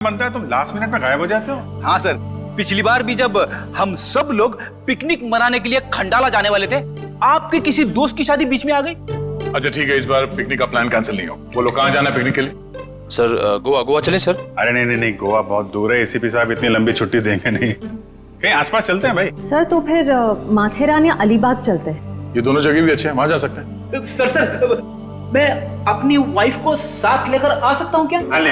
बनता है तुम लास्ट मिनट में गायब हो जाते हो। हाँ सर, पिछली बार भी जब हम सब लोग पिकनिक मनाने के लिए खंडाला जाने वाले थे, आपके किसी दोस्त की शादी बीच में आ गई। अच्छा ठीक है, इस बार पिकनिक का प्लान कैंसिल नहीं हो। बोलो कहाँ जाना है पिकनिक के लिए? सर गोवा चले सर। अरे नहीं, गोवा बहुत दूर है। एसीपी साहब इतनी लंबी छुट्टी देंगे नहीं। कहीं आसपास चलते हैं भाई। सर तो फिर माथेरान या अलीबाग चलते हैं। ये दोनों जगह भी अच्छे हैं, वहां जा सकते हैं। सर मैं अपनी वाइफ को साथ लेकर आ सकता हूँ क्या? आले।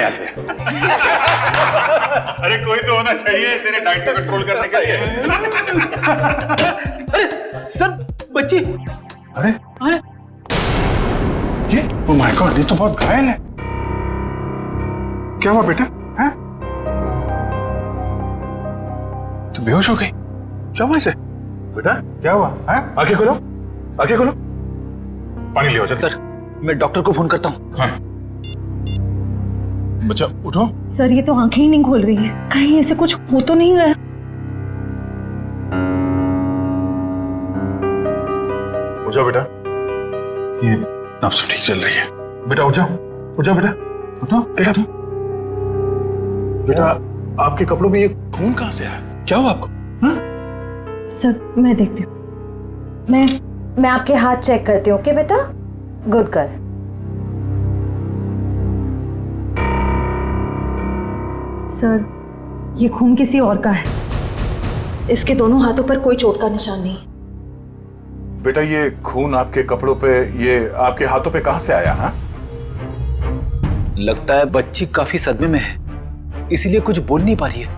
अरे कोई तो होना चाहिए तेरे डाइट को कंट्रोल करने के लिए। अरे सर बच्ची। अरे ये ओ माय गॉड, ये तो बहुत घायल है। क्या हुआ बेटा? हैं? तो बेहोश हो गई? क्या हुआ इसे? बेटा क्या हुआ? हैं? आंखें खोलो, आंखें खोलो। पानी ले आओ जल्दी। सर मैं डॉक्टर को फोन करता हूँ। हाँ। बच्चा उठो। सर ये तो आंखें ही नहीं खोल रही है, कहीं ऐसे कुछ हो तो नहीं गया? उठ जाओ बेटा, ये नब्ज ठीक चल रही है। बेटा उठ जाओ, उठ जाओ बेटा, उठो। क्या तुम? बेटा आपके कपड़ों में ये खून कहाँ से आया? क्या हुआ आपको? सर मैं देखती हूँ। मैं आपके हाथ चेक करती हूँ। ओके बेटा, गुड गर्ल। सर ये खून किसी और का है। इसके दोनों हाथों पर कोई चोट का निशान नहीं। बेटा ये खून आपके कपड़ों पे, ये आपके हाथों पे कहाँ से आया? हाँ? लगता है बच्ची काफी सदमे में है, इसीलिए कुछ बोल नहीं पा रही है।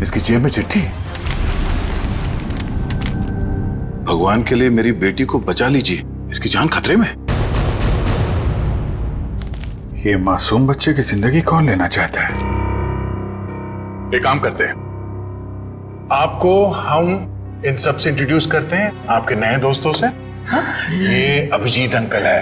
इसकी जेब में चिट्ठी। भगवान के लिए मेरी बेटी को बचा लीजिए, इसकी जान खतरे में। ये मासूम बच्चे की जिंदगी कौन लेना चाहता है? एक काम करते हैं, आपको हम इन सब से इंट्रोड्यूस करते हैं, आपके नए दोस्तों से। हाँ? ये अभिजीत अंकल है।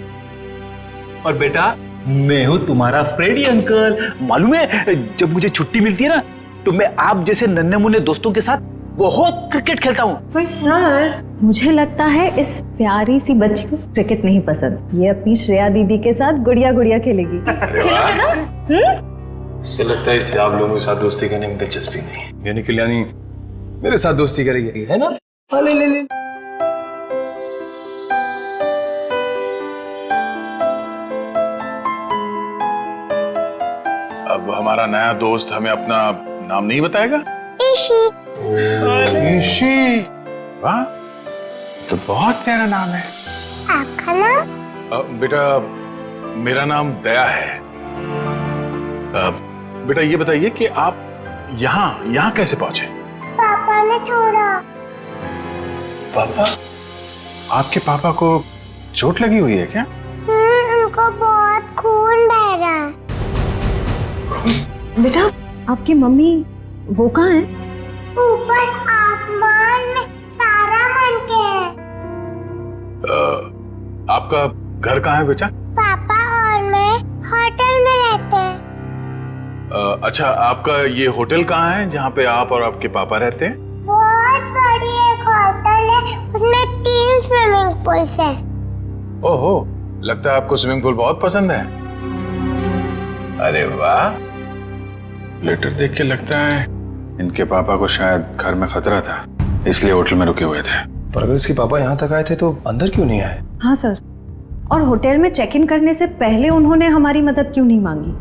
और बेटा मैं हूँ तुम्हारा फ्रेडी अंकल। मालूम है जब मुझे छुट्टी मिलती है ना, तो मैं आप जैसे नन्हे मुन्ने दोस्तों के साथ बहुत क्रिकेट खेलता हूँ। पर सर मुझे लगता है इस प्यारी सी बच्ची को क्रिकेट नहीं पसंद। ये अपनी श्रेया दीदी के साथ गुड़िया गुड़िया खेलेगी। खेलोगे ना? इससे लगता है इसे आप लोगों के साथ दोस्ती करने में दिलचस्पी नहीं, यानी कल्याणी मेरे साथ दोस्ती करेगी, है ना? ले। अब हमारा नया दोस्त हमें अपना नाम नहीं बताएगा? ईशी। वाह, तो बहुत प्यारा नाम है। आपका नाम? बेटा मेरा नाम दया है। बेटा ये बताइए कि आप यहाँ कैसे पहुंचे? पापा ने छोड़ा। पापा? आपके पापा को चोट लगी हुई है क्या? उनको बहुत खून बह रहा है। बेटा आपकी मम्मी वो कहाँ है? ऊपर आसमान में तारा बन के है। आपका घर कहाँ है बेटा? पापा और मैं होटल में रहते हैं। अच्छा आपका ये होटल कहाँ है जहाँ पे आप और आपके पापा रहते हैं? बहुत बड़ी एक होटल है, उसमें 3 स्विमिंग पूल्स हैं। ओहो, लगता है आपको स्विमिंग पूल बहुत पसंद है। अरे वाह, लेटर देख के लगता है इनके पापा को शायद घर में खतरा था, इसलिए होटल में रुके हुए थे। पर अगर इसके पापा यहाँ तक आए थे तो अंदर क्यों नहीं आए? हाँ सर, और होटल में चेक इन करने से पहले उन्होंने हमारी मदद क्यों नहीं मांगी?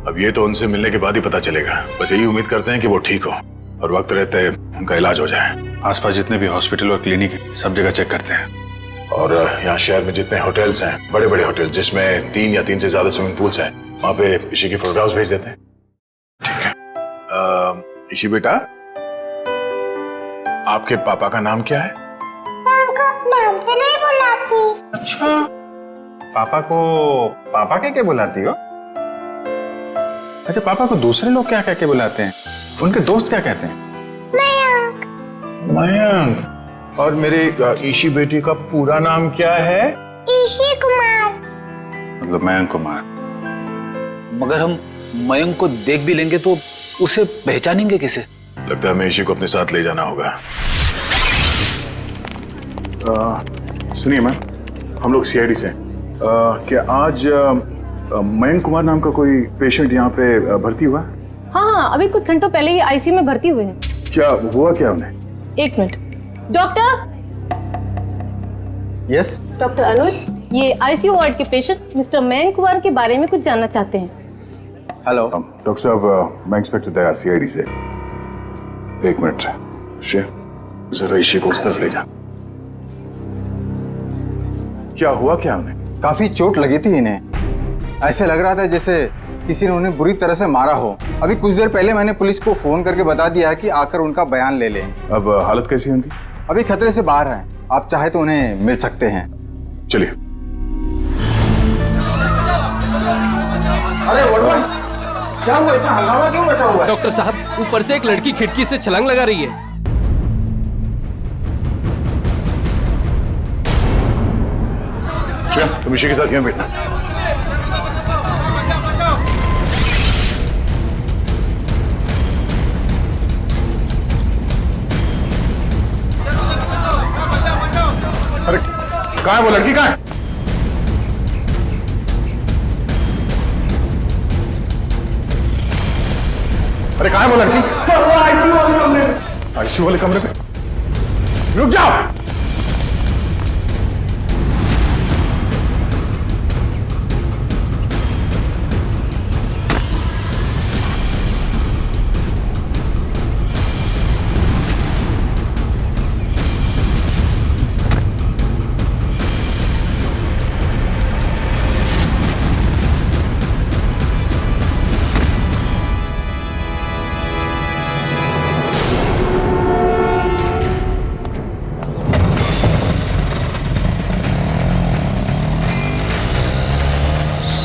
अब ये तो उनसे मिलने के बाद ही पता चलेगा। बस यही उम्मीद करते हैं कि वो ठीक हो और वक्त रहते उनका इलाज हो जाए। आसपास जितने भी हॉस्पिटल और क्लिनिक है सब जगह चेक करते हैं। और यहाँ शहर में जितने होटल्स हैं, बड़े बड़े होटल जिसमें 3 या 3 से ज्यादा स्विमिंग पूल्स हैं, वहां पे ईशी की फोटोग्राफ्स भेज देते हैं। ठीक है। ईशी बेटा, आपके पापा का नाम क्या है? मैं उनको नाम से नहीं बुलाती। अच्छा, पापा को पापा क्या बुलाती हो? अच्छा, पापा को दूसरे लोग क्या कह के बुलाते हैं? उनके दोस्त क्या कहते हैं? मयंक। मयंक। और मेरे ईशी बेटी का पूरा नाम क्या है? ईशी कुमार। मतलब मयंक कुमार। मगर हम मयंक को देख भी लेंगे तो उसे पहचानेंगे कैसे? लगता है हमें ईशी को अपने साथ ले जाना होगा। सुनिए मैम, हम लोग सीआईडी से हैं। क्या आज मयंक कुमार नाम का कोई पेशेंट यहाँ पे भर्ती हुआ? हाँ, अभी कुछ घंटों पहले ही आईसीयू में भर्ती हुए हैं। क्या हुआ क्या उन्हें? एक मिनट। डॉक्टर। यस डॉक्टर अनुज, ये आईसीयू वार्ड के पेशेंट मिस्टर मयंक कुमार के बारे में कुछ जानना चाहते हैं। हेलो डॉक्टर साहब, मैं इंस्पेक्टर दया सीआईडी से। एक मिनट शेर, जरा इसी को उस तरफ ले जा। क्या हुआ क्या उन्हें? काफी चोट लगी थी इन्हें। ऐसे लग रहा था जैसे किसी ने उन्हें बुरी तरह से मारा हो। अभी कुछ देर पहले मैंने पुलिस को फोन करके बता दिया है कि आकर उनका बयान ले लें। अब हालत कैसी है उनकी? अभी खतरे से बाहर हैं। आप चाहे तो उन्हें मिल सकते हैं। चलिए। अरे वड़वन, क्या हुआ? इतना हंगामा क्यों मचा हुआ है? डॉक्टर साहब, ऊपर से एक लड़की खिड़की से छलांग लगा रही है। तुम इसी के साथ यहाँ बैठना। अरे कहाँ है वो लड़की? कहाँ है? अरे कहाँ है वो लड़की? आईसीयू वाले कमरे पे। रुक जाओ।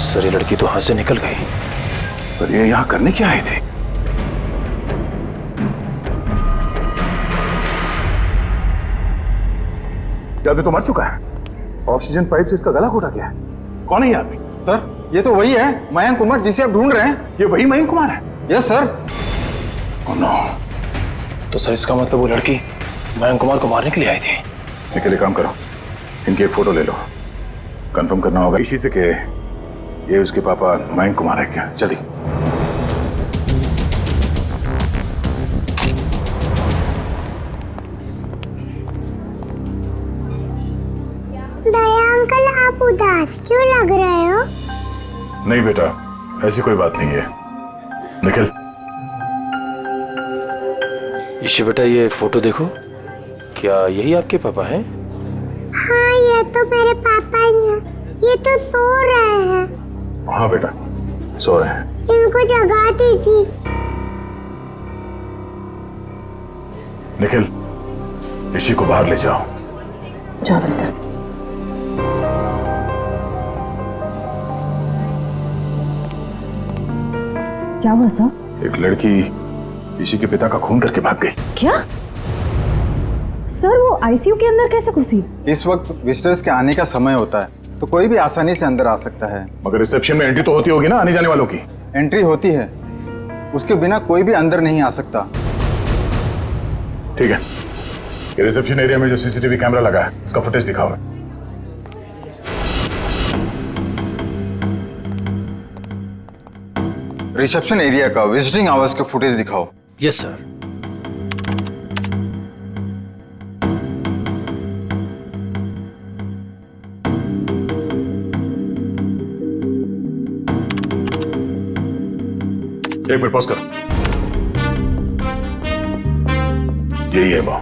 सर, ये लड़की तो हाथ से निकल गई। पर ये यहाँ करने क्या आई थी? क्या आदमी तो मर चुका है। ऑक्सीजन पाइप से इसका गला घोटा गया है। कौन है ये आदमी? सर, ये तो वही है मयंक कुमार जिसे आप ढूंढ रहे हैं। ये वही मयंक कुमार है? Yes sir. Oh no. तो सर, इसका मतलब वो लड़की मयंक कुमार को मारने के लिए आई थी। निकले, काम करो, इनकी एक फोटो ले लो। कंफर्म करना होगा इसी से कि ये उसके पापा मयंक कुमार है क्या। जल्दी। दया अंकल, आप उदास क्यों लग रहे हो? नहीं बेटा, ऐसी कोई बात नहीं है। निखिल। ईशु बेटा, ये फोटो देखो। क्या यही आपके पापा हैं? हाँ, ये तो मेरे पापा ही हैं। ये तो सो रहे हैं। हाँ बेटा, सो रहे हैं। इनको जगा दीजिए। निखिल, इसी को बाहर ले जाओ। जाओ बेटा। क्या हुआ सर? एक लड़की इसी के पिता का खून करके भाग गई। क्या सर, वो आईसीयू के अंदर कैसे घुसी? इस वक्त विजिटर्स के आने का समय होता है, तो कोई भी आसानी से अंदर आ सकता है। मगर रिसेप्शन में एंट्री तो होती होगी ना आने जाने वालों की? एंट्री होती है, उसके बिना कोई भी अंदर नहीं आ सकता। ठीक है, ये रिसेप्शन एरिया में जो सीसीटीवी कैमरा लगा है उसका फुटेज दिखाओ। रिसेप्शन एरिया का विजिटिंग आवर्स का फुटेज दिखाओ। Yes sir. एक मिनट पॉज करो। यही है वो।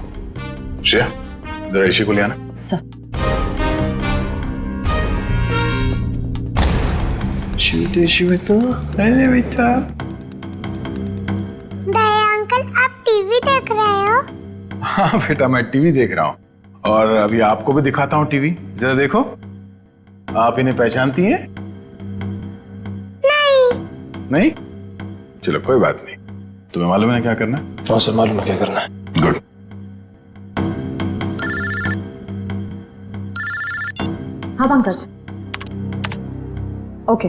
श्रेया, जरा इसी को ले आना। सर। दया अंकल, आप टीवी देख रहे हो? हाँ बेटा, मैं टीवी देख रहा हूँ और अभी आपको भी दिखाता हूँ टीवी। जरा देखो, आप इन्हें पहचानती हैं? नहीं? चलो कोई बात नहीं। तुम्हें मालूम है क्या करना है? हाँ सर, मालूम है क्या करना है। गुड। हाँ पंकज। ओके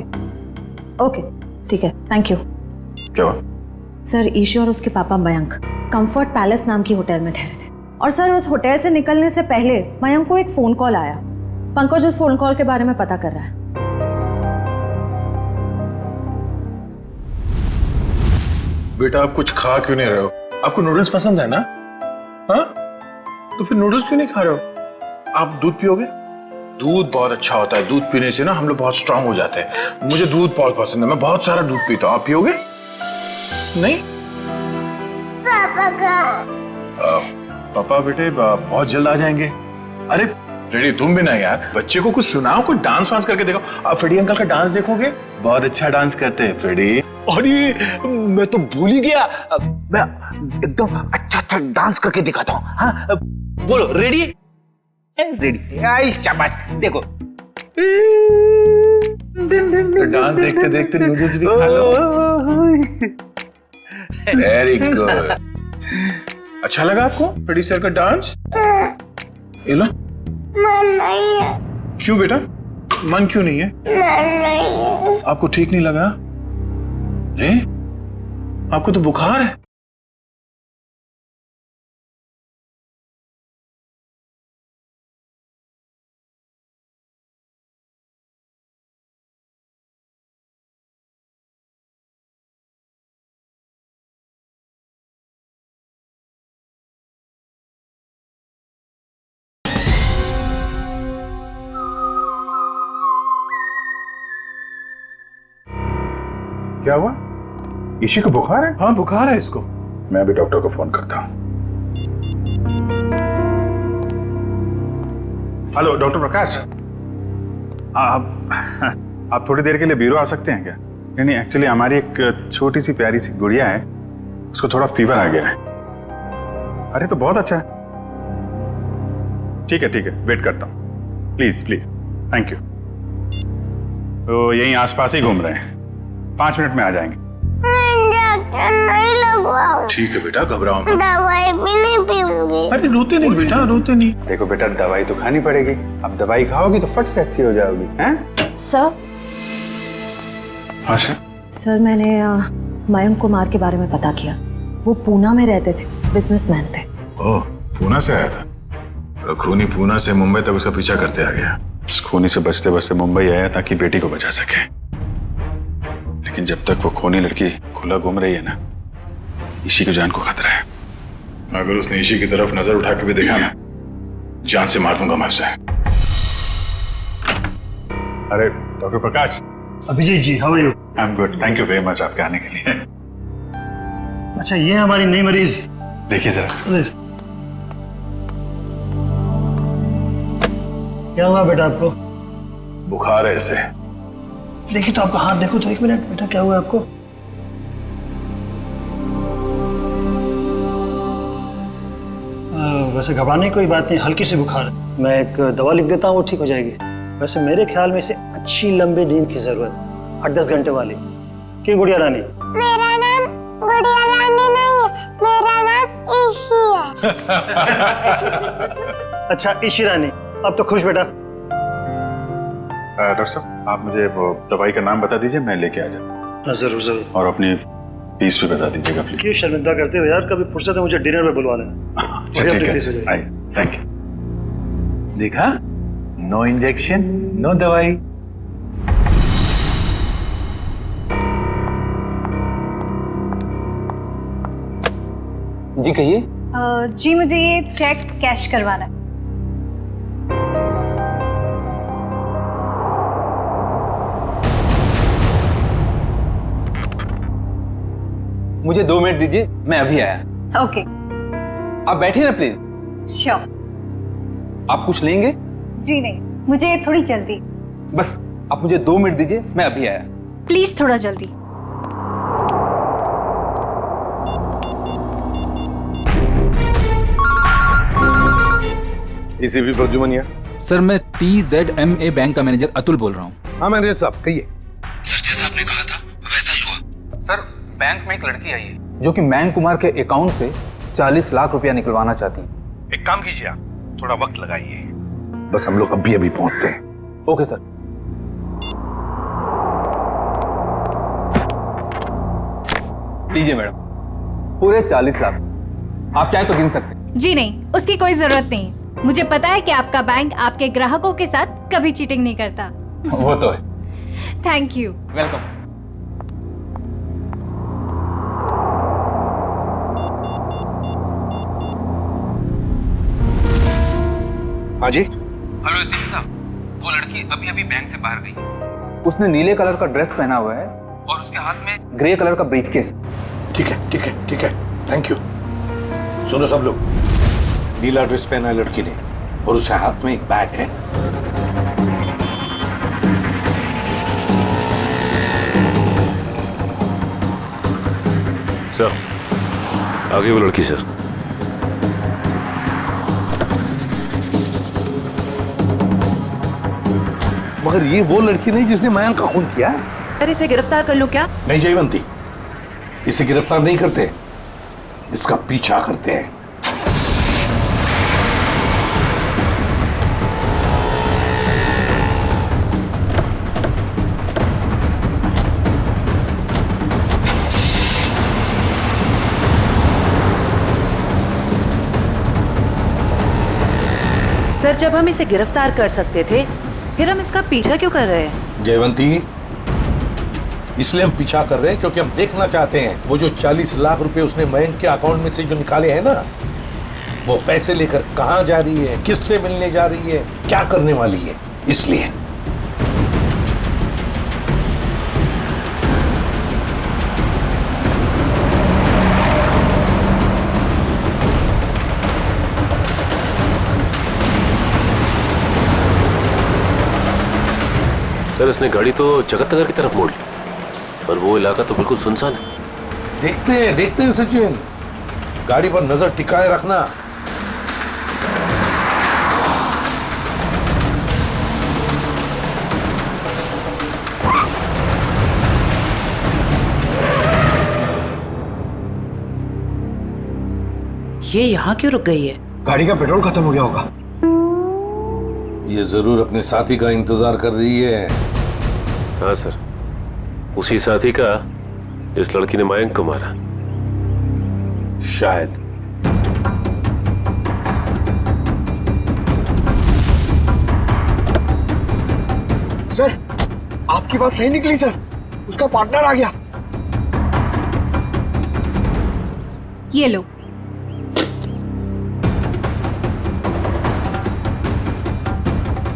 ओके, ठीक है, थैंक यू। क्या हुआ? सर, ईशू और उसके पापा मयंक कंफर्ट पैलेस नाम की होटल में ठहरे थे और सर उस होटल से निकलने से पहले मयंक को एक फोन कॉल आया। पंकज उस फोन कॉल के बारे में पता कर रहा है। बेटा आप कुछ खा क्यों नहीं रहे हो? आपको नूडल्स पसंद है ना? हाँ, तो फिर नूडल्स क्यों नहीं खा रहे हो? आप दूध पियोगे? दूध बहुत अच्छा होता है, दूध पीने से ना हम लोग बहुत स्ट्रांग हो जाते हैं। मुझे दूध बहुत पसंद है, मैं बहुत सारा दूध पीता हूँ। आप पियोगे? नहीं? पापा का पापा बेटे बहुत जल्द आ जाएंगे। अरे फ्रेडी तुम भी ना यार, बच्चे को कुछ सुनाओ, कुछ डांस वांस करके देखो। आप फ्रेडी अंकल का डांस देखोगे, बहुत अच्छा डांस करते हैं फ्रेडी। अरे मैं तो भूल ही गया, मैं एकदम अच्छा अच्छा डांस करके दिखाता हूँ। हाँ बोलो, रेडी? रेडी, आई शाबाश, देखो। डांस देखते देखते नूडल्स भी खा लो। Very good. अच्छा लगा आपको फ्रेडी सर का डांस? ये लो। मन नहीं है, क्यों बेटा, मन क्यों नहीं है? मन नहीं है। आपको ठीक नहीं लगा? अरे आपको तो बुखार है। क्या हुआ? ईशी को बुखार है? हाँ बुखार है इसको। मैं अभी डॉक्टर को फोन करता हूँ। हेलो डॉक्टर प्रकाश, आप थोड़ी देर के लिए ब्यूरो आ सकते हैं क्या? नहीं, एक्चुअली हमारी एक छोटी सी प्यारी सी गुड़िया है, उसको थोड़ा फीवर आ गया है। अरे तो बहुत अच्छा है। ठीक है, वेट करता हूँ। Please please, thank you. तो यहीं आसपास ही घूम रहे हैं, 5 मिनट में आ जाएंगे। डॉक्टर नहीं लगवाओ। ठीक है बेटा, घबराओ मत। दवाई भी नहीं पीऊंगी। अरे रोते नहीं बेटा, रोते नहीं। देखो बेटा, दवाई तो खानी पड़ेगी। अब दवाई खाओगी तो फट से अच्छी हो जाओगी। हैं? सर, हाँ सर। सर मैंने मयंक कुमार के बारे में पता किया। वो पूना में रहते थे, बिजनेसमैन थे। ओह, पूना से आया था? खूनी पूना से मुंबई तक उसका पीछा करते आ गया। उस खूनी से बचते बचते मुंबई आया ताकि बेटी को बचा सके। लेकिन जब तक वो खूनी लड़की खुला घूम रही है ना, ईशी की जान को खतरा है। अगर उसने ईशी की तरफ नजर उठा के भी देखा ना, जान से मार दूंगा मैं उसे। अरे doctor Prakash. Abhijeet ji, how are you? I am good, thank you very much आपके आने के लिए। अच्छा, ये है हमारी नई मरीज। देखिए जरा। क्या हुआ बेटा आपको? बुखार है इसे। देखिए तो आपका हाथ देखो तो, 1 मिनट बेटा, क्या हुआ आपको? वैसे घबराने की कोई बात नहीं, हल्की सी बुखार है। मैं एक दवा लिख देता हूँ, वो ठीक हो जाएगी। वैसे मेरे ख्याल में इसे अच्छी लंबी नींद की जरूरत, 8-10 घंटे वाली। क्यों गुड़िया रानी? मेरा नाम गुड़िया रानी नहीं है, मेरा नाम ईशी है। अच्छा ईशी रानी, अब तो खुश बेटा। डॉक्टर साहब, आप मुझे वो दवाई का नाम बता दीजिए, मैं लेके आ जाता हूँ। जरूर जरूर। और अपनी फीस भी बता दीजिएगा प्लीज। क्यों शर्मिंदा करते हो यार, कभी फुर्सत है मुझे डिनर में बुलवा लेना। अच्छा ठीक है, आइए, थैंक यू। देखा, नो इंजेक्शन नो दवाई। जी कहिए। जी मुझे ये चेक कैश करवाना है। मुझे 2 मिनट दीजिए, मैं अभी आया। ओके, आप बैठिए ना प्लीज। श्योर। आप कुछ लेंगे? जी नहीं, मुझे थोड़ी जल्दी। बस आप मुझे 2 मिनट दीजिए, मैं अभी आया। प्लीज थोड़ा जल्दी। एसीपी प्रद्युमन। सर मैं TZMA बैंक का मैनेजर अतुल बोल रहा हूँ। हाँ मैनेजर साहब, कहिए। सर जैसा आपने कहा था वैसा ही हुआ। सर बैंक में एक लड़की आई है जो कि मयंक कुमार के अकाउंट से 40 लाख रुपया निकलवाना चाहती है। एक काम कीजिए, आप थोड़ा वक्त लगाइए, बस हम लोग अभी पहुंचते हैं। Okay sir. लीजिए मैडम, पूरे 40 लाख। आप चाहे तो गिन सकते हैं। जी नहीं, उसकी कोई जरूरत नहीं। मुझे पता है कि आपका बैंक आपके ग्राहकों के साथ कभी चीटिंग नहीं करता। वो तो है। Thank you. वेलकम। हाँ जी। हेलो सिंह साहब, वो लड़की अभी अभी बैंक से बाहर गई है। उसने नीले कलर का ड्रेस पहना हुआ है और उसके हाथ में ग्रे कलर का ब्रीफकेस। ठीक है ठीक है ठीक है, थैंक यू। सुनो सब लोग, नीला ड्रेस पहना है लड़की ने और उसके हाथ में एक बैग है। सर, आगे वो लड़की सर। मगर ये वो लड़की नहीं जिसने मयंक का खून किया है। सर इसे गिरफ्तार कर लो क्या? नहीं जयवंती, इसे गिरफ्तार नहीं करते, इसका पीछा करते हैं। सर जब हम इसे गिरफ्तार कर सकते थे फिर हम इसका पीछा क्यों कर रहे हैं? जयवंती, इसलिए हम पीछा कर रहे हैं क्योंकि हम देखना चाहते हैं वो जो 40 लाख रुपए उसने मयंक के अकाउंट में से जो निकाले हैं ना, वो पैसे लेकर कहां जा रही है, किससे मिलने जा रही है, क्या करने वाली है, इसलिए। सर, इसने गाड़ी तो जगत नगर की तरफ मोड़ ली, पर वो इलाका तो बिल्कुल सुनसान है। देखते हैं सचिन, गाड़ी पर नजर टिकाए रखना। ये यहाँ क्यों रुक गई है? गाड़ी का पेट्रोल खत्म हो गया होगा। ये जरूर अपने साथी का इंतजार कर रही है। हाँ सर, उसी साथी का इस लड़की ने मयंक को मारा। शायद। सर आपकी बात सही निकली सर, उसका पार्टनर आ गया। ये लो।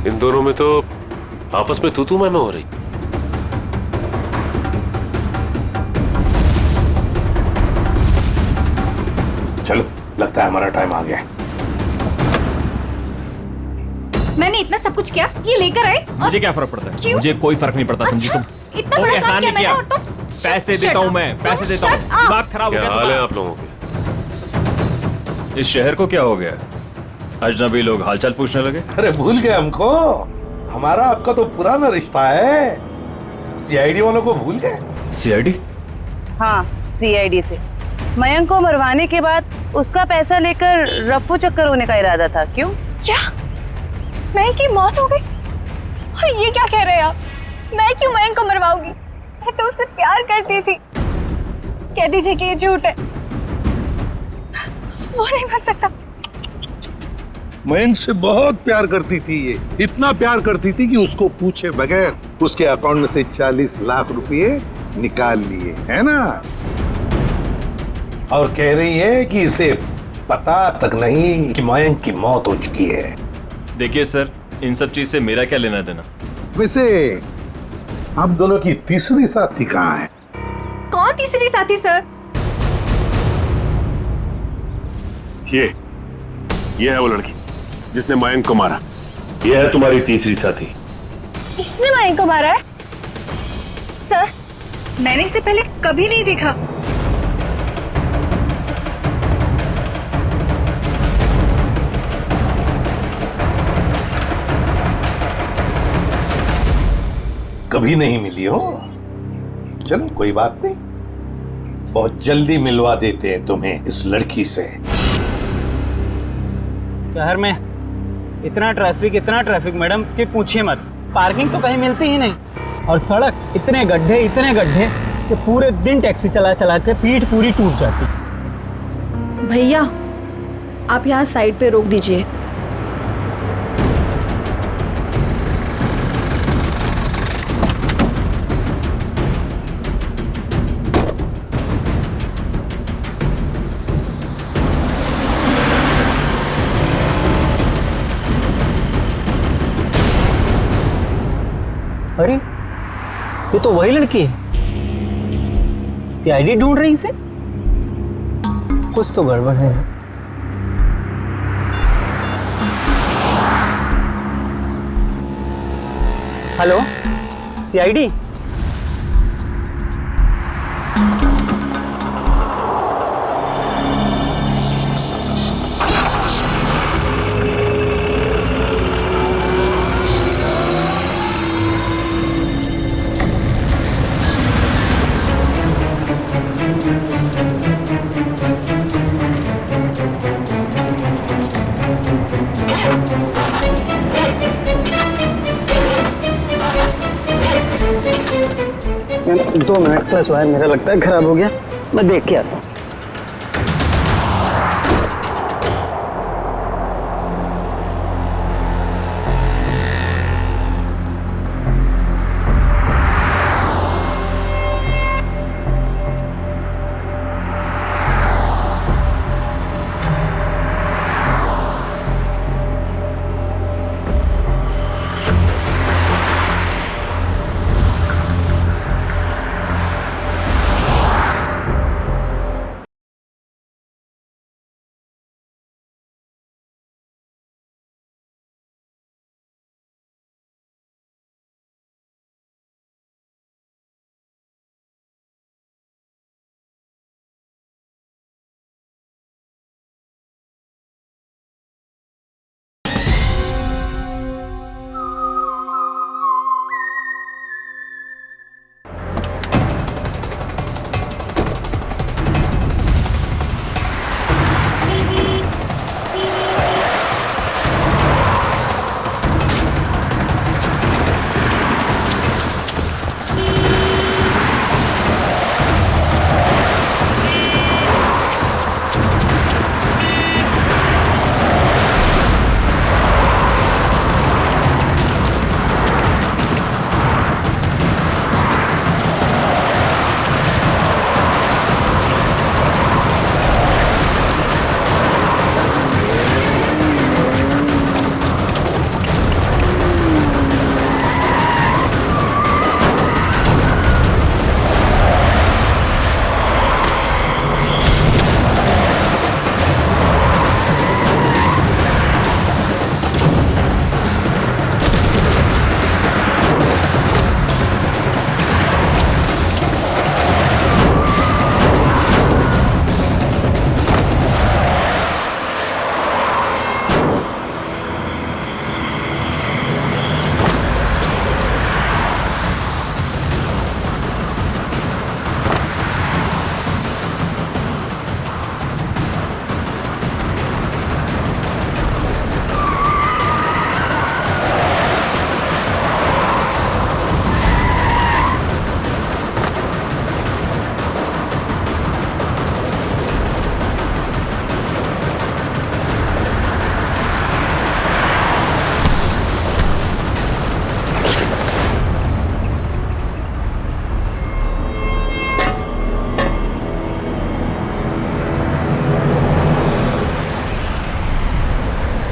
इन दोनों में तो आपस में तू मैं हो रही। चलो, लगता है हमारा टाइम आ गया। मैंने इतना सब कुछ किया, ये लेकर आए। मुझे क्या फर्क पड़ता है? क्यों? मुझे कोई फर्क नहीं पड़ता। समझी तुम? इतना बड़ा काम किया मैंने और तुम? पैसे देता हूँ मैं, पैसे देता हूँ। दिमाग खराब हो क्या गया हाल है तुम्हारा? आप लोगों के? इस शहर को क्या हो गया? अजनबी लोग हालचाल पूछने लगे। अरे भूल गए हमको? हमारा आपका तो पुराना रिश्ता है। सीआईडी वालों को भूल गए? सीआईडी? हाँ, सीआईडी से मयंक को मरवाने के बाद उसका पैसा लेकर रफू चक्कर होने का इरादा था। क्यों? क्या मयंक की मौत हो गई? और ये क्या कह रहे हैं आप? मैं क्यों मयंक को मरवाऊंगी? मैं तो उससे प्यार करती थी। कह दीजिए कि ये झूठ है। वो नहीं मर सकता। मयंक से बहुत प्यार करती थी ये, इतना प्यार करती थी कि उसको पूछे बगैर उसके अकाउंट में से 40 लाख रुपए निकाल लिए, है ना? और कह रही है कि इसे पता तक नहीं कि मयंक की मौत हो चुकी है। देखिए सर, इन सब चीज से मेरा क्या लेना देना? वैसे आप दोनों की तीसरी साथी कहाँ है? कौन तीसरी साथी सर? ये है वो लड़की जिसने मयंक को मारा। ये है तुम्हारी तीसरी साथी। इसने मयंक को मारा है? सर, मैंने इसे पहले कभी नहीं देखा। कभी नहीं मिली हो? चलो कोई बात नहीं, बहुत जल्दी मिलवा देते हैं तुम्हें इस लड़की से। शहर में इतना ट्रैफिक मैडम कि पूछिए मत। पार्किंग तो कहीं मिलती ही नहीं, और सड़क इतने गड्ढे कि पूरे दिन टैक्सी चला चला के पीठ पूरी टूट जाती। भैया आप यहाँ साइड पे रोक दीजिए। अरे ये तो वही लड़की है। सीआईडी ढूंढ रही इसे, कुछ तो गड़बड़ है। Hello CID, ma'am 2 minute plus wire मेरा लगता है खराब हो गया, मैं देख के आता हूँ।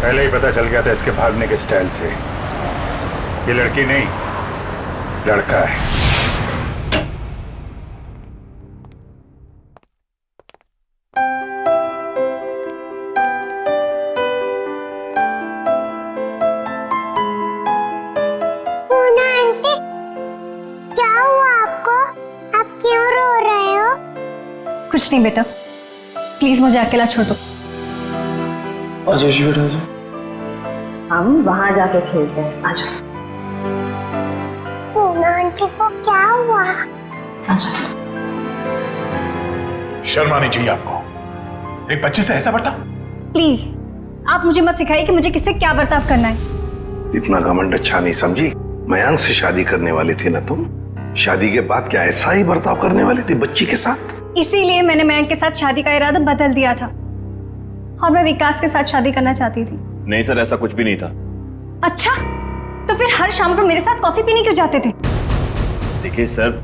पहले ही पता चल गया था इसके भागने के स्टाइल से। ये लड़की नहीं, लड़का है। पूना आंटी, क्या हुआ आपको? आप क्यों रो रहे हो? कुछ नहीं बेटा, प्लीज मुझे अकेला छोड़ दो। आजा जी बेटा आजा। हम वहां जाके खेलते हैं, आ जाओ। पूना आंटी को क्या हुआ? आ जाओ। शर्म आनी चाहिए आपको, एक बच्चे से ऐसा बर्ताव। प्लीज आप मुझे मत सिखाइए कि मुझे किससे क्या बर्ताव करना है। इतना घमंड अच्छा नहीं समझी। मयांक से शादी करने वाली थी ना तुम? शादी के बाद क्या ऐसा ही बर्ताव करने वाली थी बच्ची के साथ? इसीलिए मैंने मयंक के साथ शादी का इरादा बदल दिया था और मैं विकास के साथ शादी करना चाहती थी। नहीं सर, ऐसा कुछ भी नहीं था। अच्छा, तो फिर हर शाम को मेरे साथ कॉफी पीने क्यों जाते थे? देखिए सर,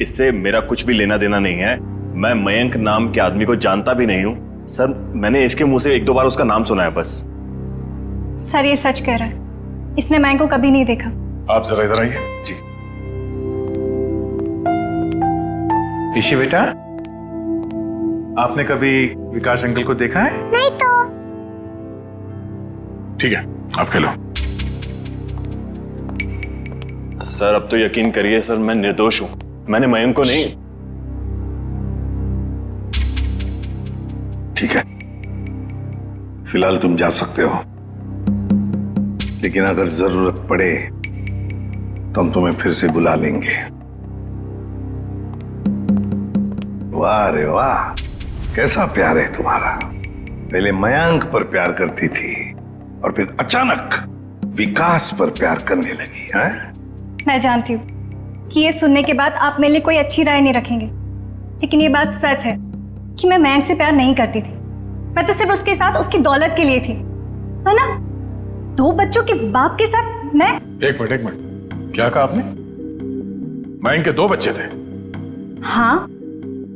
इससे मेरा कुछ भी लेना देना नहीं है। मैं मयंक नाम के आदमी को जानता भी नहीं हूँ सर। मैंने इसके मुंह से 1-2 बार उसका नाम सुना है बस। सर ये सच कह रहा है, इसने मयंक को कभी नहीं देखा। आप जरा इधर आइए। जी ईशी बेटा, आपने कभी विकास अंकल को देखा है? नहीं तो। ठीक है, आप खेलो। सर अब तो यकीन करिए सर, मैं निर्दोष हूं। मैंने मयंक को नहीं। ठीक है, फिलहाल तुम जा सकते हो, लेकिन अगर जरूरत पड़े तो हम तुम्हें फिर से बुला लेंगे। वाह रे वाह, कैसा प्यार है तुम्हारा। पहले मयंक पर प्यार करती थी और फिर अचानक विकास पर प्यार करने लगी है? मैं जानती हूँ कि ये सुनने के बाद आप मेरे लिए कोई अच्छी राय नहीं रखेंगे, लेकिन ये बात सच है कि मैं मयंक से प्यार नहीं करती थी। मैं तो सिर्फ उसके साथ उसकी दौलत के लिए थी, है ना? 2 बच्चों के बाप के साथ मैं। एक मिनट, क्या कहा आपने? मयंक के 2 बच्चे थे? हाँ,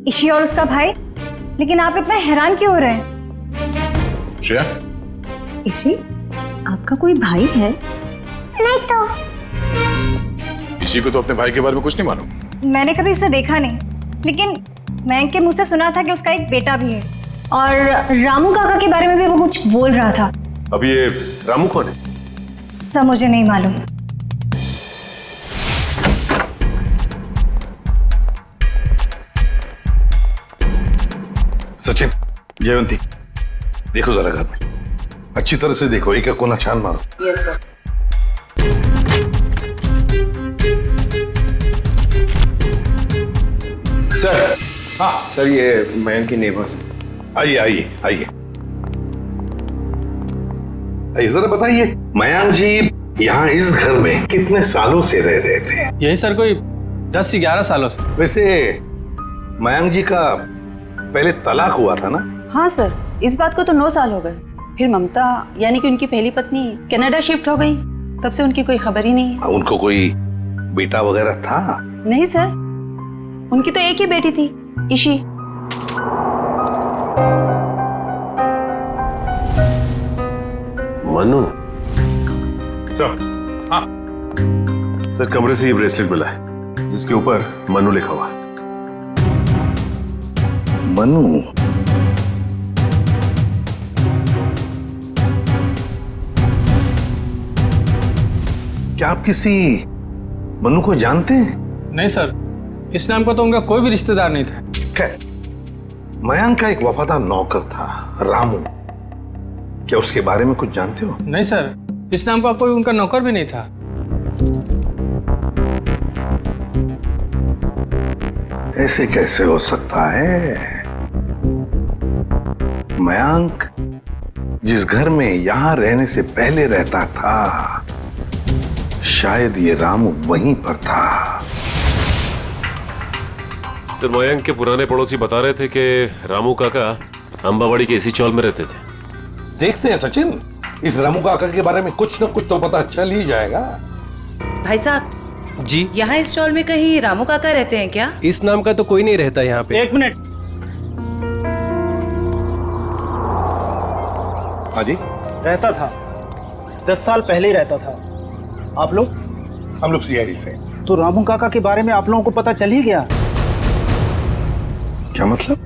ईशी और उसका भाई। लेकिन आप इतना हैरान क्यों हो रहे हैं? श्रेया, ईशी, आपका कोई भाई है? नहीं तो। ईशी को तो अपने भाई के बारे में कुछ नहीं मालूम। मैंने कभी उसे देखा नहीं, लेकिन मयंक के मुंह से सुना था कि उसका एक बेटा भी है, और रामू काका के बारे में भी वो कुछ बोल रहा था। अब ये रामू कौन है? सब मुझे नहीं मालूम। सचिन, जयवंती, देखो जरा घर में अच्छी तरह से देखो, एक कोना छान मारो। Yes sir. सर, हाँ सर, ये मयंक की नेबर्स हैं। आइए आइए आइए, जरा बताइए, मयंक जी यहाँ इस घर में कितने सालों से रह रहे थे? यही सर कोई 10 से 11 सालों से। वैसे मयंक जी का पहले तलाक हुआ था ना? हाँ सर, इस बात को तो 9 साल हो गए। फिर ममता यानी कि उनकी पहली पत्नी कनाडा शिफ्ट हो गई, तब से उनकी कोई खबर ही नहीं है। उनको कोई बेटा वगैरह था? नहीं सर, उनकी तो एक ही बेटी थी, ईशी। मनु सर। हाँ सर, कमरे से ये ब्रेसलेट मिला है जिसके ऊपर मनु लिखा हुआ है। मनु? क्या आप किसी मनु को जानते हैं? नहीं सर, इस नाम का तो उनका कोई भी रिश्तेदार नहीं था। खैर, मयंक का एक वफादार नौकर था रामू, क्या उसके बारे में कुछ जानते हो? नहीं सर, इस नाम का कोई उनका नौकर भी नहीं था। ऐसे कैसे हो सकता है? मयंक जिस घर में यहां रहने से पहले रहता था, शायद ये रामू वहीं पर था। सर, मयंक के पुराने पड़ोसी बता रहे थे कि रामू काका अंबावाड़ी के इसी चौल में रहते थे। देखते हैं सचिन, इस रामू काका के बारे में कुछ न कुछ तो पता चल ही जाएगा। भाई साहब जी, यहाँ इस चौल में कहीं रामू काका रहते हैं क्या? इस नाम का तो कोई नहीं रहता यहाँ पे। 1 मिनट। हाँ जी, रहता था, 10 साल पहले ही रहता था। आप लोग? हम लोग सीआईडी से। तो रामू काका के बारे में आप लोगों को पता चल ही गया? क्या मतलब?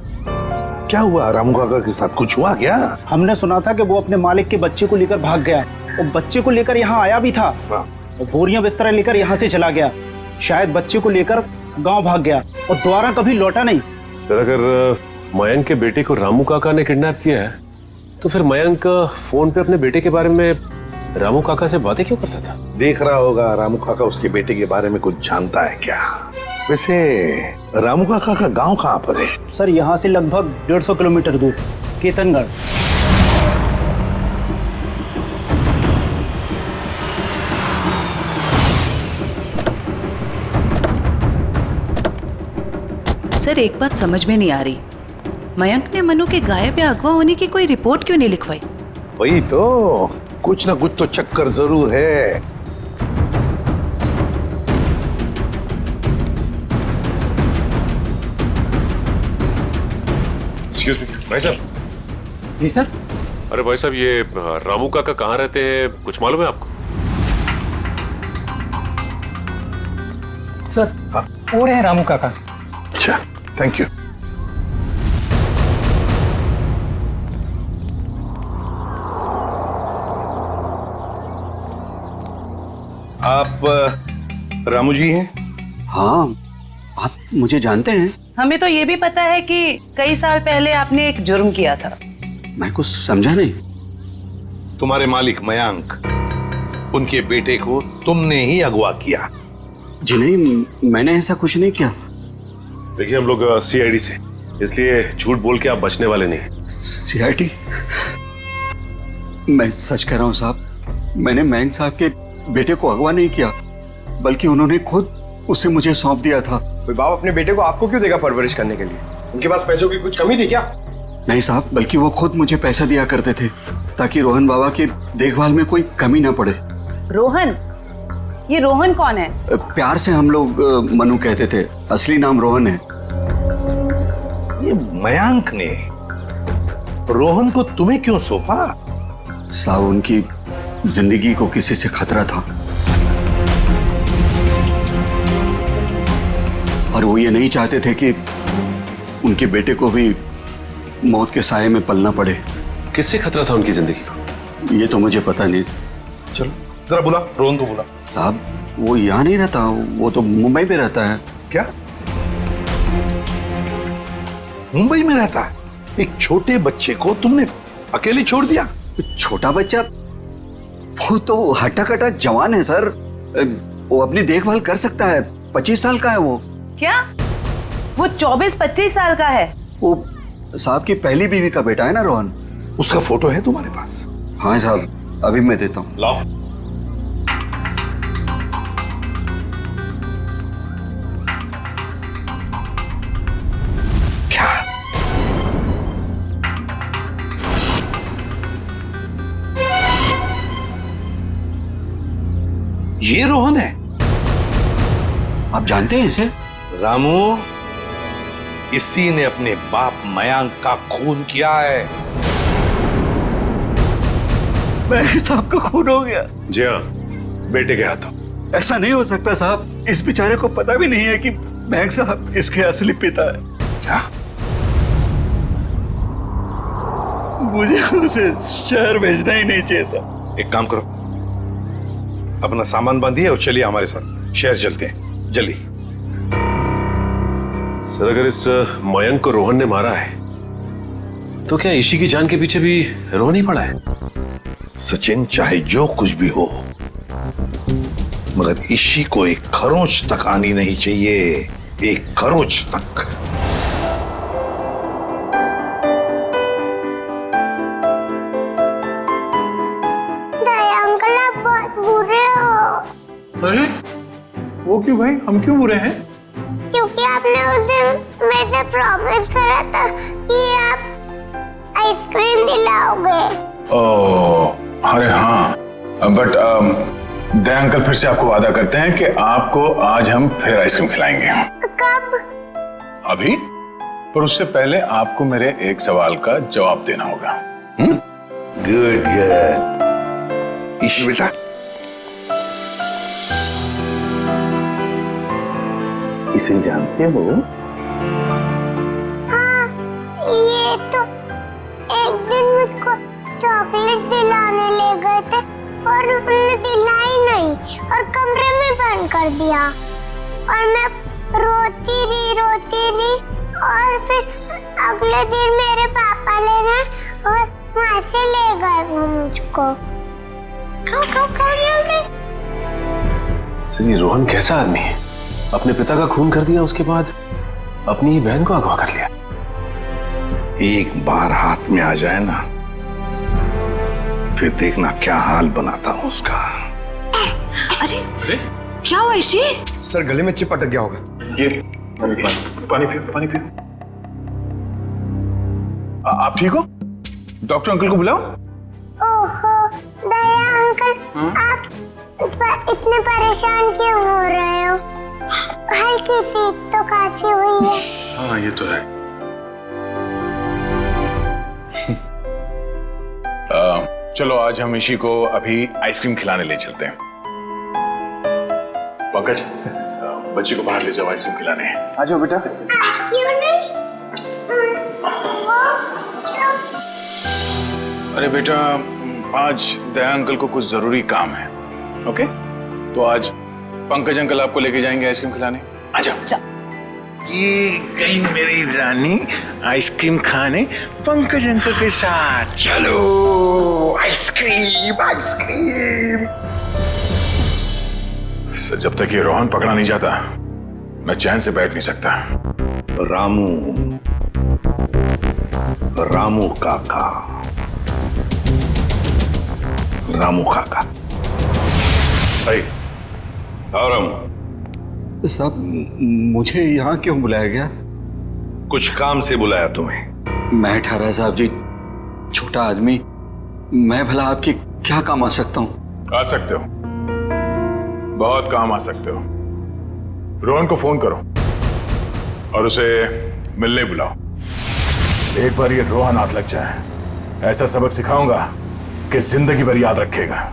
क्या हुआ रामू काका के साथ? कुछ हुआ क्या? हमने सुना था कि वो अपने मालिक के बच्चे को लेकर भाग गया है, और बच्चे को लेकर यहाँ आया भी था, और बोरियां बिस्तर लेकर यहाँ से चला गया। शायद बच्चे को लेकर गांव भाग गया और दोबारा कभी लौटा नहीं। सर, अगर मयंक के बेटे को रामू काका ने किडनैप किया है, तो फिर मयंक फोन पे अपने बेटे के बारे में रामू काका से बातें क्यों करता था? देख रहा होगा रामू काका उसके बेटे के बारे में कुछ जानता है क्या? वैसे रामू काका का गांव कहाँ पर है? सर, यहाँ से लगभग 150 किलोमीटर दूर, केतनगढ़। सर, एक बात समझ में नहीं आ रही, मयंक ने मनु के गायब या अगवा होने की कोई रिपोर्ट क्यों नहीं लिखवाई? वही तो, कुछ ना कुछ तो चक्कर जरूर है। एक्सक्यूज मी भाई साहब। जी सर। अरे भाई साहब, ये रामू काका कहाँ रहते हैं, कुछ मालूम है आपको? सर, और है रामू काका। अच्छा, थैंक यू। आप रामू जी हैं? हाँ, आप मुझे जानते हैं? हमें तो ये भी पता है कि कई साल पहले आपने एक जुर्म किया था। मैं कुछ समझा नहीं। तुम्हारे मालिक मयंक, उनके बेटे को तुमने ही अगवा किया। जी नहीं, मैंने ऐसा कुछ नहीं किया। देखिए हम लोग सीआईडी से, इसलिए झूठ बोल के आप बचने वाले नहीं। सीआईडी? मैं सच कह रहा हूँ साहब, मैंने मयंक साहब के बेटे को अगवा नहीं किया, बल्कि उन्होंने खुद उसे मुझे सौंप दिया था। कोई बाप अपने बेटे को आपको क्यों देगा परवरिश करने के लिए? उनके पास पैसों की कुछ कमी थी क्या? नहीं साहब, बल्कि वो खुद मुझे पैसा दिया करते थे ताकि रोहन बाबा की देखभाल में कोई कमी ना पड़े। रोहन? ये रोहन कौन है? प्यार से हम लोग मनु कहते थे, असली नाम रोहन है। ये मयंक ने रोहन को तुम्हें क्यों सौंपा? साहब, उनकी जिंदगी को किसी से खतरा था और वो ये नहीं चाहते थे कि उनके बेटे को भी मौत के साये में पलना पड़े। किससे खतरा था उनकी जिंदगी को? ये तो मुझे पता नहीं। चलो जरा बुला, रोहन को बुला। साहब, वो यहाँ नहीं रहता, वो तो मुंबई में रहता है। क्या मुंबई में रहता है? एक छोटे बच्चे को तुमने अकेले छोड़ दिया? छोटा बच्चा? वो तो हट्टा कट्टा जवान है सर, वो अपनी देखभाल कर सकता है। 25 साल का है वो। क्या? वो 24-25 साल का है? वो साहब की पहली बीवी का बेटा है ना रोहन। उसका फोटो है तुम्हारे पास? हाँ साहब, अभी मैं देता हूँ। लाओ। क्या? ये रोहन है? आप जानते हैं इसे? रामू, इसी ने अपने बाप मयंक का खून किया है। मयंक साहब का खून हो गया? जी हाँ, बेटे के हाथों। ऐसा नहीं हो सकता साहब, इस बेचारे को पता भी नहीं है कि मयंक साहब इसके असली पिता है। क्या? मुझे उसे शहर भेजना ही नहीं चाहिए था। एक काम करो, अपना सामान बांधिए और चलिए हमारे साथ, शहर चलते हैं जल्दी। सर, अगर इस मयंक को रोहन ने मारा है तो क्या ईशी की जान के पीछे भी रोहन ही पड़ा है? सचिन, चाहे जो कुछ भी हो, मगर ईशी को एक खरोंच तक आनी नहीं चाहिए, एक खरोंच तक। दया अंकल, आप बहुत बुरे हो। अरे वो क्यों भाई, हम क्यों बुरे हैं? क्योंकि आपने उस दिन मेरे से प्रॉमिस करा था कि आप आइसक्रीम दिलाओगे। ओह अरे हाँ, बट दया अंकल फिर से आपको वादा करते हैं कि आपको आज हम फिर आइसक्रीम खिलाएंगे। कब? अभी, पर उससे पहले आपको मेरे एक सवाल का जवाब देना होगा। Good good. ईशी बेटा, इसे जानते हो? हाँ, ये तो एक दिन मुझको चॉकलेट दिलाने ले गए थे और उन्होंने दिलाई नहीं और कमरे में बंद कर दिया और मैं रोती रही और फिर अगले दिन मेरे पापा लेने और वहाँ से ले गए वो मुझको। सर, ये रोहन कैसा आदमी है? अपने पिता का खून कर दिया, उसके बाद अपनी ही बहन को अगवा कर लिया। एक बार हाथ में आ जाए ना, फिर देखना क्या हाल बनाता हूं उसका। अरे क्या हुआ ईशी? सर, गले में चिप अटक गया होगा। ये पानी पियो, पानी पियो। आप ठीक हो? डॉक्टर अंकल को बुलाओ। ओहो दया अंकल, आप इतने परेशान क्यों हो रहे हो? हल्की सी तो खांसी हुई है। हाँ ये तो है। चलो आज हम ईशी को अभी आइसक्रीम खिलाने ले चलते हैं। पंकज, बच्ची को बाहर ले जाओ आइसक्रीम खिलाने। आ जाओ बेटा। क्यों नहीं? वो क्यों? अरे बेटा, आज दया अंकल को कुछ जरूरी काम है। ओके, तो आज पंकज अंकल आपको लेके जाएंगे आइसक्रीम खिलाने। आ जाओ। ये गई मेरी रानी आइसक्रीम खाने पंकज अंकल के साथ। चलो आइसक्रीम आइसक्रीम। जब तक ये रोहन पकड़ा नहीं जाता मैं चैन से बैठ नहीं सकता। रामू, रामू काका, रामू काका। भाई और रामू साहब, मुझे यहाँ क्यों बुलाया गया? कुछ काम से बुलाया तुम्हें। मैं ठहरा साहब जी, छोटा आदमी, मैं भला आपकी क्या काम आ सकता हूँ? आ सकते हो, बहुत काम आ सकते हो। रोहन को फोन करो और उसे मिलने बुलाओ। एक बार ये रोहन हाथ लग जाए, ऐसा सबक सिखाऊंगा कि जिंदगी भर याद रखेगा।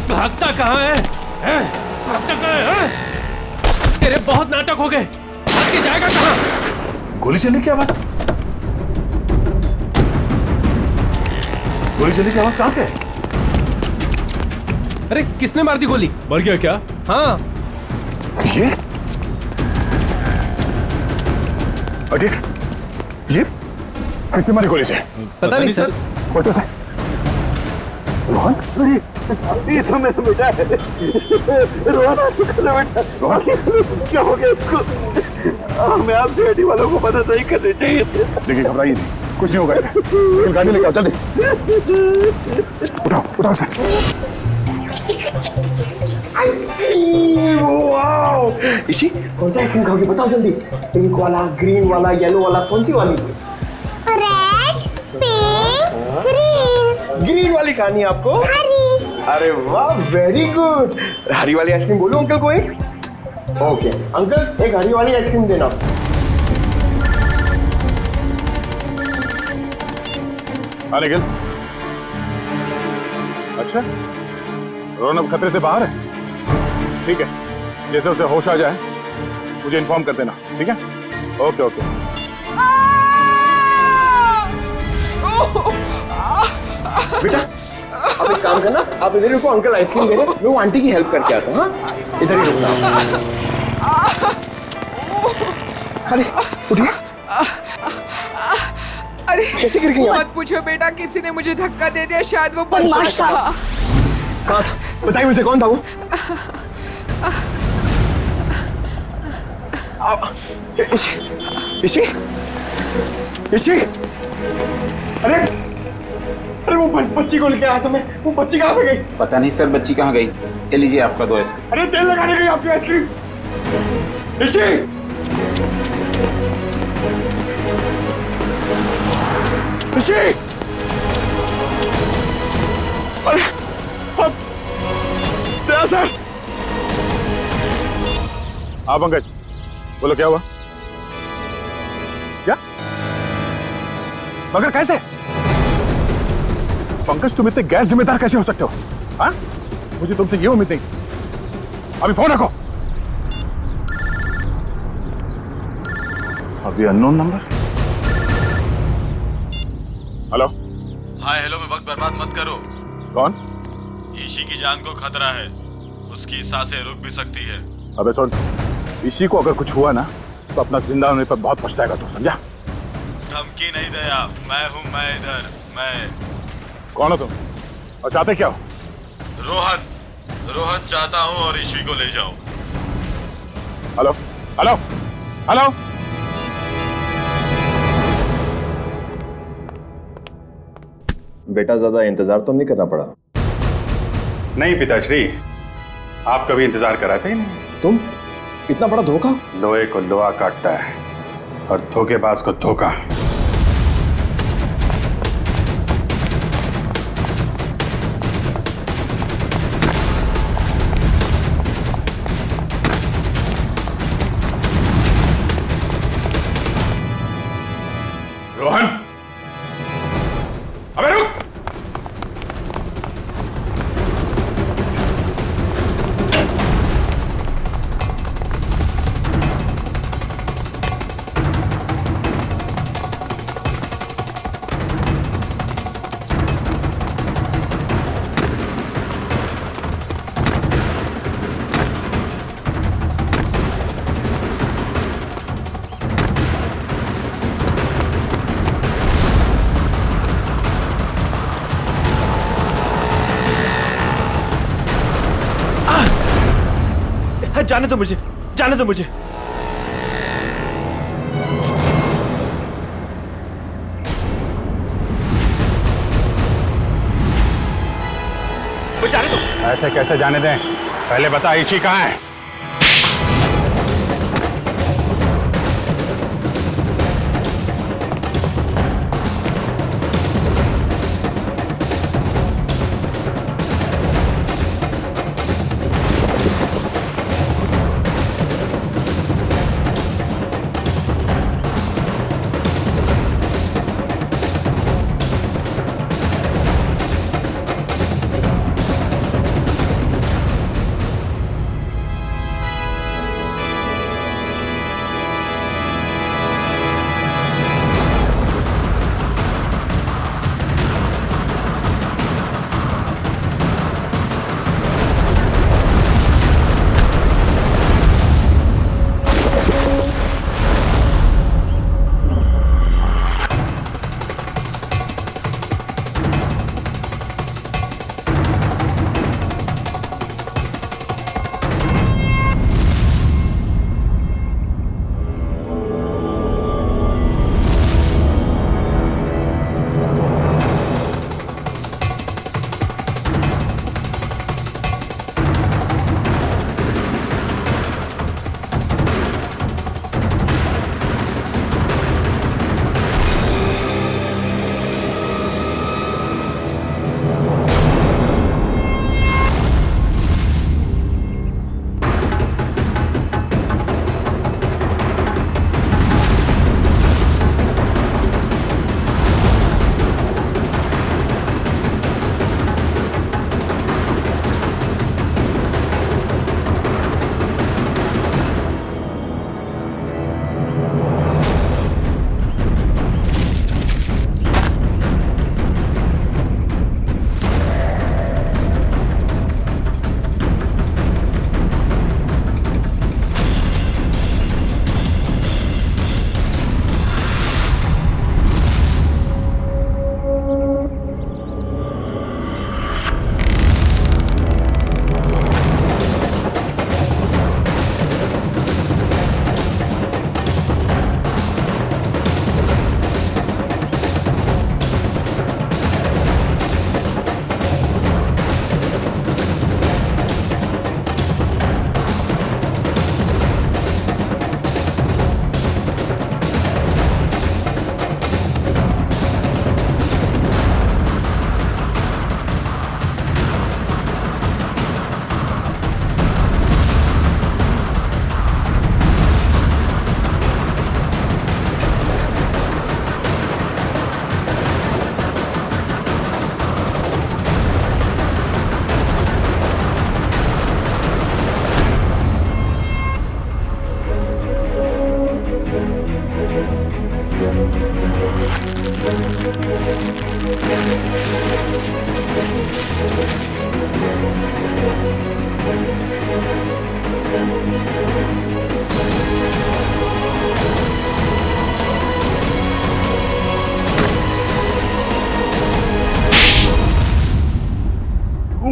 भागता कहाँ है? भागता कहाँ है? तेरे बहुत नाटक हो गए, भाग के जाएगा कहाँ? गोली चलने की आवाज, गोली चलने की आवाज कहाँ से? अरे किसने मार दी गोली? मर गया क्या? हाँ। ये किसने मारी गोली से? पता नहीं सर। फोटो से रोहन? ये तो मेरा बेटा है। रोहन आपको बेटा, क्या हो गया इसको? हमें आप सीआईडी वालों को मदद नहीं करनी चाहिए थी। देखिए घबराइए नहीं, कुछ नहीं होगा इसे। गाड़ी लेके आओ जल्दी। उठाओ उठाओ इसे। वाओ! इसी कौन सा आइसक्रीम खाओगे बताओ जल्दी। पिंक वाला, ग्रीन वाला, येलो वाला, कौन सी वाली? Red, pink, green. ग्रीन वाली खानी है आपको? हरी। अरे वाह, वेरी गुड। हरी वाली आइसक्रीम बोलो अंकल को एक। ओके अंकल, एक हरी वाली आइसक्रीम देना। हाँ निखिल। अच्छा, रोहन अब खतरे से बाहर है? ठीक है, जैसे उसे होश आ जाए मुझे इन्फॉर्म कर देना, ठीक है? Okay okay. बेटा आप एक काम करना, आप इधर रुको, अंकल आइसक्रीम दे रहे, मैं वो आंटी की हेल्प करके आता हूँ। हाँ इधर ही रुकना। अरे उठिए। अरे कैसे गिर गई? मत पूछो बेटा, किसी ने मुझे धक्का दे दिया, शायद वो बदमाश था। कहाँ था? बताइए मुझे, कौन था वो? इसी अरे अरे वो बच्ची को लेके आया था मैं। वो बच्ची कहाँ पे गई? पता नहीं सर, बच्ची कहाँ गई। ये लीजिए आपका 2 आइसक्रीम। अरे तेल लगाने गई आपकी आइसक्रीम। इसी अरे सर। हाँ पंकज, बोलो क्या हुआ? क्या? मगर कैसे? पंकज तुम इतने गैर जिम्मेदार कैसे हो सकते हो? हाँ? मुझे तुमसे ये उम्मीद नहीं। अभी फोन रखो। अभी unknown number. Hello. Hi hello में वक्त बर्बाद मत करो। कौन? ईशी की जान को खतरा है, उसकी सांसें रुक भी सकती है। अबे सुन, ईशी को अगर कुछ हुआ ना तो अपना जिंदा होने पर बहुत पछताएगा तू, समझा? धमकी नहीं दया, मैं हूँ, मैं इधर। मैं कौन हो तुम और चाहते क्या हो? रोहन चाहता हूँ और ईशी को ले जाओ। Hello hello hello. बेटा ज्यादा इंतजार तो नहीं करना पड़ा? नहीं पिताश्री, आप कभी इंतजार कराते ही नहीं। तुम इतना बड़ा धोखा? लोहे को लोहा काटता है और धोखेबाज को धोखा। रोहन, अबे रुक! जाने दो मुझे, जाने दो मुझे। जाने दो। ऐसे कैसे जाने दें? पहले बता इची कहाँ है?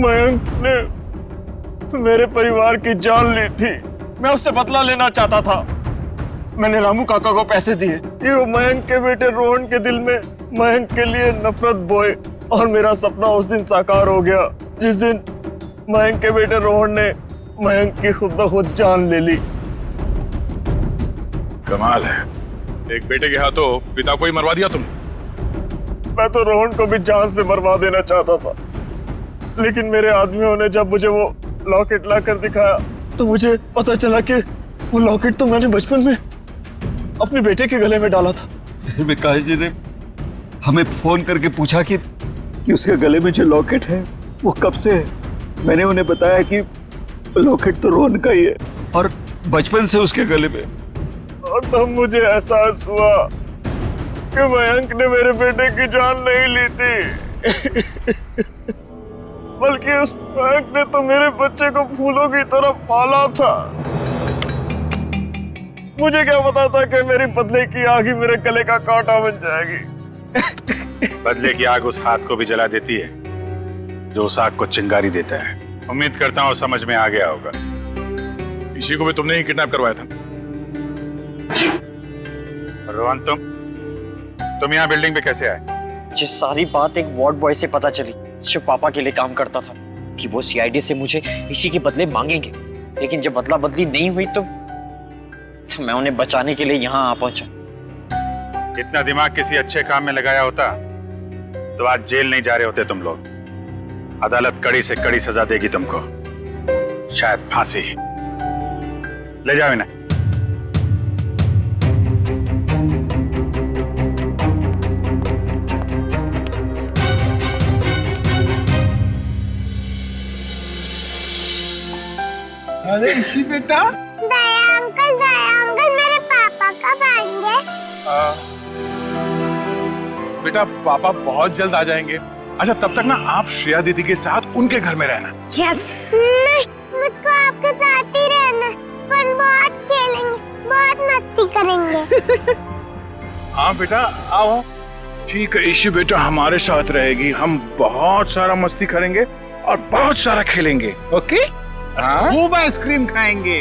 मयंक ने मेरे परिवार की जान ली थी। मैं उससे बदला लेना चाहता था। मैंने रामू काका को पैसे दिए कि वो मयंक के बेटे रोहन के दिल में मयंक के लिए नफरत बोए और मेरा सपना उस दिन साकार हो गया जिस दिन मयंक के बेटे रोहन ने मयंक की खुद ब खुद जान ले ली। कमाल है, एक बेटे के हाथों पिता को ही मरवा दिया तुम। मैं तो रोहन को भी जान से मरवा देना चाहता था, लेकिन मेरे आदमियों ने जब मुझे वो लॉकेट ला कर दिखाया तो मुझे पता चला कि वो लॉकेट तो मैंने बचपन में अपने बेटे के गले में डाला था। विकास जी ने हमें फोन करके पूछा कि उसके गले में जो लॉकेट है वो कब से है। मैंने उन्हें बताया कि लॉकेट तो रोहन का ही है और बचपन से उसके गले में। और तब मुझे एहसास हुआ कि मयंक ने मेरे बेटे की जान नहीं ली थी, बल्कि उस मयंक ने तो मेरे बच्चे को फूलों की तरह पाला था। मुझे क्या पता था कि मेरी बदले की आग ही मेरे गले का कांटा बन जाएगी। बदले की आग उस हाथ को भी जला देती है जो उस आग को चिंगारी देता है। उम्मीद करता हूँ समझ में आ गया होगा। इसी को भी तुमने ही किडनैप करवाया था। रोहन, तुम यहाँ बिल्डिंग पे कैसे आए? ये सारी बात एक वार्ड बॉय से पता चली जो पापा के लिए काम करता था कि वो सीआईडी से मुझे इसी के बदले मांगेंगे, लेकिन जब बदला बदली नहीं हुई तो मैं उन्हें बचाने के लिए यहाँ आ पहुंचा। इतना दिमाग किसी अच्छे काम में लगाया होता तो आज जेल नहीं जा रहे होते तुम लोग। अदालत कड़ी से कड़ी सजा देगी तुमको, शायद फांसी। ले जाओ इन्हें। अरे इसी बेटा, दया अंकल मेरे पापा कब आएंगे? बेटा पापा बहुत जल्द आ जाएंगे। अच्छा तब तक ना आप श्रेया दीदी के साथ उनके घर में रहना। यस। नहीं, मुझको आपके साथ ही रहना, पर बहुत खेलेंगे, बहुत मस्ती करेंगे। हाँ बेटा आओ। ठीक है ईशी बेटा हमारे साथ रहेगी, हम बहुत सारा मस्ती करेंगे और बहुत सारा खेलेंगे। ओके? खूब आइसक्रीम खाएंगे।